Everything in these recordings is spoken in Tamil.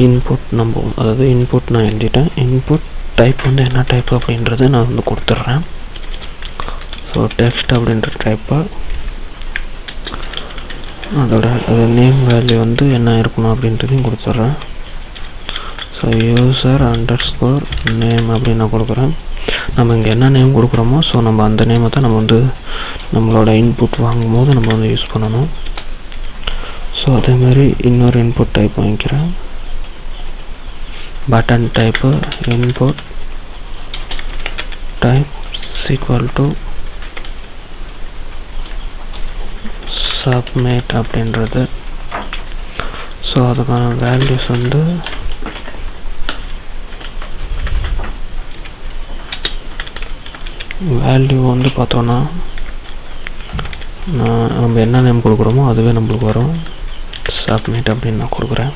இன்புட் நம்ம அதாவது இன்புட் நான் எழுதிட்டேன். இன்புட் டைப் வந்து என்ன டைப் அப்படின்றது நான் வந்து கொடுத்துட்றேன். ஸோ டெக்ஸ்ட் அப்படின்ற டைப்பை அதோட நேம் வேல்யூ வந்து என்ன இருக்கணும் அப்படின்றதையும் கொடுத்துட்றேன். ஸோ யூசர் அண்டர்ஸ்கோர் நேம் அப்படின்னு நான் கொடுக்குறேன். நம்ம இங்கே என்ன நேம் கொடுக்குறோமோ ஸோ நம்ம அந்த நேமை தான் நம்ம வந்து நம்மளோட இன்புட் வாங்கும் போது நம்ம வந்து யூஸ் பண்ணணும். ஸோ அதேமாதிரி இன்னொரு இன்புட் டைப் வாங்கிக்கிறேன். Button type input type equal to submit அப்படின்றது. ஸோ அதுக்கான வேல்யூஸ் வந்து வேல்யூ வந்து பார்த்தோன்னா நம்ம என்ன நேம் கொடுக்குறோமோ அதுவே நம்மளுக்கு வரும். சப்மிட் அப்படின்னு நான் கொடுக்குறேன்.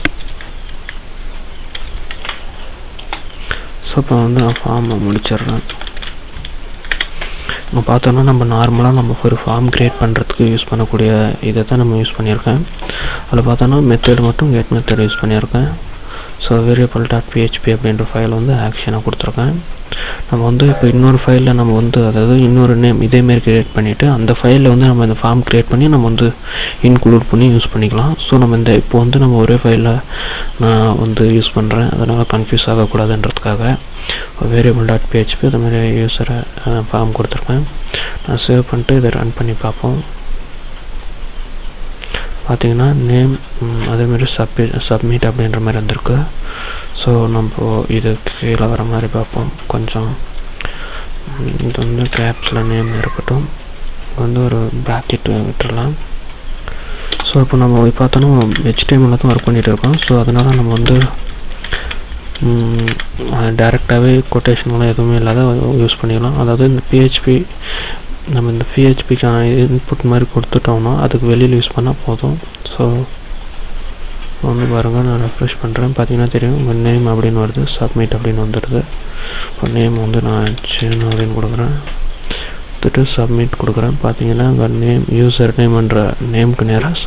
ஸோ இப்போ வந்து நான் ஃபார்மை முடிச்சிடுறேன். இப்போ பார்த்தோன்னா நம்ம நார்மலாக நம்ம ஒரு ஃபார்ம் க்ரியேட் பண்ணுறதுக்கு யூஸ் பண்ணக்கூடிய இதை தான் நம்ம யூஸ் பண்ணியிருக்கேன். அதில் பார்த்தோன்னா மெத்தட் மட்டும் கெட் மெத்தட் யூஸ் பண்ணியிருக்கேன். ஸோ variable.php அப்படின்ற ஃபைல் வந்து ஆக்ஷனாக கொடுத்துருக்கேன். நம்ம வந்து இப்போ இன்னொரு ஃபைலில் நம்ம வந்து அதாவது இன்னொரு நேம் இதேமாரி க்ரியேட் பண்ணிவிட்டு அந்த ஃபைலில் வந்து நம்ம இந்த ஃபார்ம் க்ரியேட் பண்ணி நம்ம வந்து இன்க்ளூட் பண்ணி யூஸ் பண்ணிக்கலாம். ஸோ நம்ம இந்த இப்போ வந்து நம்ம ஒரே ஃபைலில் நான் வந்து யூஸ் பண்ணுறேன், அதனால் கன்ஃபியூஸ் ஆகக்கூடாதுன்றதுக்காக variable.php அது மாதிரி யூஸரை ஃபார்ம் கொடுத்துருக்கேன். நான் சேவ் பண்ணிட்டு இதை ரன் பண்ணி பார்ப்போம். பார்த்திங்கன்னா நேம் அதேமாதிரி சப்மிட் அப்படின்ற மாதிரி வந்திருக்கு. ஸோ நம்ம இது கீழே வர மாதிரி பார்ப்போம். கொஞ்சம் இது வந்து கேப்ஸில் நேம் இருக்கட்டும், வந்து ஒரு ப்ராக்கெட் விட்டுடலாம். ஸோ இப்போ நம்ம பார்த்தோன்னா HTML தான் ஒர்க் பண்ணிகிட்டு இருக்கோம். ஸோ அதனால் நம்ம வந்து டைரெக்டாகவே கொட்டேஷன்லாம் எதுவுமே இல்லாத யூஸ் பண்ணிக்கலாம். அதாவது இந்த PHP நம்ம இந்த PHPக்கான இன்புட் மாதிரி கொடுத்துட்டோம்னா அதுக்கு வெளியில் யூஸ் பண்ணால் போதும். ஸோ வந்து பாருங்கள், நான் ரெஃப்ரெஷ் பண்ணுறேன். பார்த்தீங்கன்னா தெரியும் உங்கள் நேம் அப்படின்னு வருது, சப்மிட் அப்படின்னு வந்துடுது. இப்போ நேம் வந்து நான் சின்ன அப்படின்னு கொடுக்குறேன், கொடுத்துட்டு சப்மிட் கொடுக்குறேன். பார்த்தீங்கன்னா உங்கள் நேம் யூசர் நேம்ன்ற நேமுக்கு நேராக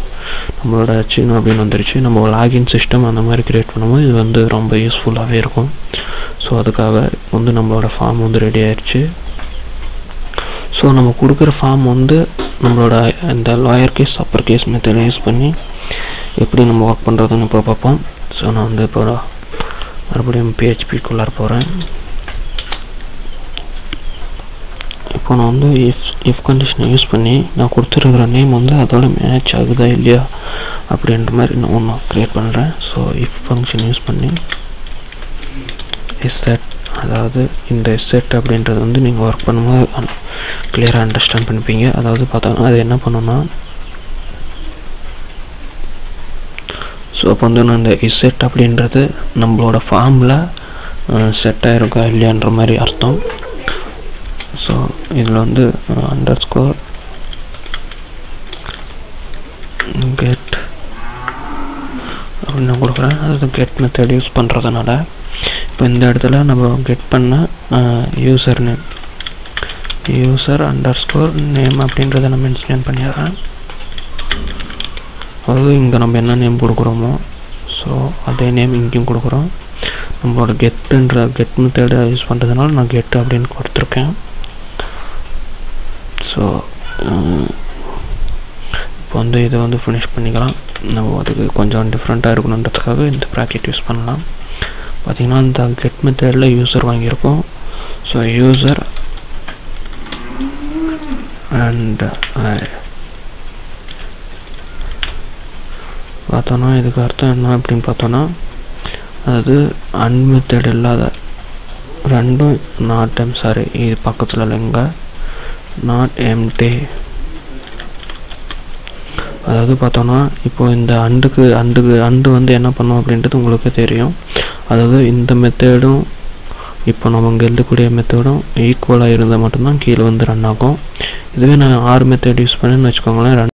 நம்மளோட சின்ன அப்படின்னு வந்துருச்சு. நம்ம லாகின் சிஸ்டம் அந்த மாதிரி க்ரியேட் பண்ணும்போது இது வந்து ரொம்ப யூஸ்ஃபுல்லாகவே இருக்கும். ஸோ அதுக்காக வந்து நம்மளோட ஃபார்ம் வந்து ரெடி ஆயிடுச்சு. ஸோ நம்ம கொடுக்குற ஃபார்ம் வந்து நம்மளோட இந்த லோயர் கேஸ் அப்பர் கேஸ் மெத்தடை யூஸ் பண்ணி எப்படி நம்ம ஒர்க் பண்ணுறதுன்னு இப்போ பார்ப்போம். ஸோ நான் வந்து இப்போ மறுபடியும் PHPக்குள்ளார போகிறேன். இப்போ நான் வந்து இஃப் கண்டிஷனை யூஸ் பண்ணி நான் கொடுத்துருக்கிற நேம் வந்து அதோட மேட்ச் ஆகுதா இல்லையா அப்படின்ற மாதிரி நான் ஒன்று க்ரியேட் பண்ணுறேன். ஸோ இஃப் ஃபங்க்ஷன் யூஸ் பண்ணி செட், அதாவது இந்த செட் அப்படின்றது வந்து நீங்கள் ஒர்க் பண்ணும்போது கிளியராக அண்டர்ஸ்டாண்ட் பண்ணிப்பீங்க. அதாவது பார்த்தோன்னா அது என்ன பண்ணணும்னா ஸோ அப்போ வந்து நான் இந்த இசெட் அப்படின்றது நம்மளோட ஃபார்மில் செட் ஆகிருக்கா இல்லையான்ற மாதிரி அர்த்தம். ஸோ இதில் வந்து அண்டர்ஸ்கோர் கெட் அப்படின்னு நான் கொடுக்குறேன். அது கெட் மெத்தட் யூஸ் பண்ணுறதுனால இப்போ இந்த இடத்துல நம்ம கெட் பண்ண user name user underscore name அப்படின்றத நான் மென்ஷன் பண்ணிடுறேன். அதாவது இங்கே நம்ம என்ன நேம் கொடுக்குறோமோ ஸோ அதே நேம் இங்கேயும் கொடுக்குறோம். நம்மளோட கெட் மெத்தடை யூஸ் பண்ணுறதுனால நான் கெட் அப்படின்னு கொடுத்துருக்கேன். ஸோ இப்போ வந்து இதை வந்து ஃபினிஷ் பண்ணிக்கலாம். நம்ம அதுக்கு கொஞ்சம் டிஃப்ரெண்ட்டாக இருக்கணுன்றதுக்காக இந்த ப்ராக்கெட் யூஸ் பண்ணலாம். பார்த்திங்கன்னா இந்த கெட் மெத்தடில் யூசர் வாங்கியிருக்கோம். ஸோ யூசர் அண்ட் பார்த்தோன்னா இதுக்கு அர்த்தம் என்ன அப்படின்னு பார்த்தோன்னா அதாவது அன்மெத்தட் இல்லாத ரெண்டும் நாட் இது பக்கத்தில் இல்லைங்க, நாட் எம்டி. அதாவது பார்த்தோன்னா இப்போ இந்த அண்டு வந்து என்ன பண்ணோம் அப்படின்றது உங்களுக்கு தெரியும். அதாவது இந்த மெத்தடும் இப்போ நம்ம இங்கே எழுதக்கூடிய மெத்தடும் ஈக்குவலாக இருந்தால் மட்டும்தான் கீழே வந்து ரன் ஆகும். இதுவே நான் 6 மெத்தட் யூஸ் பண்ணேன்னு வச்சுக்கோங்களேன்,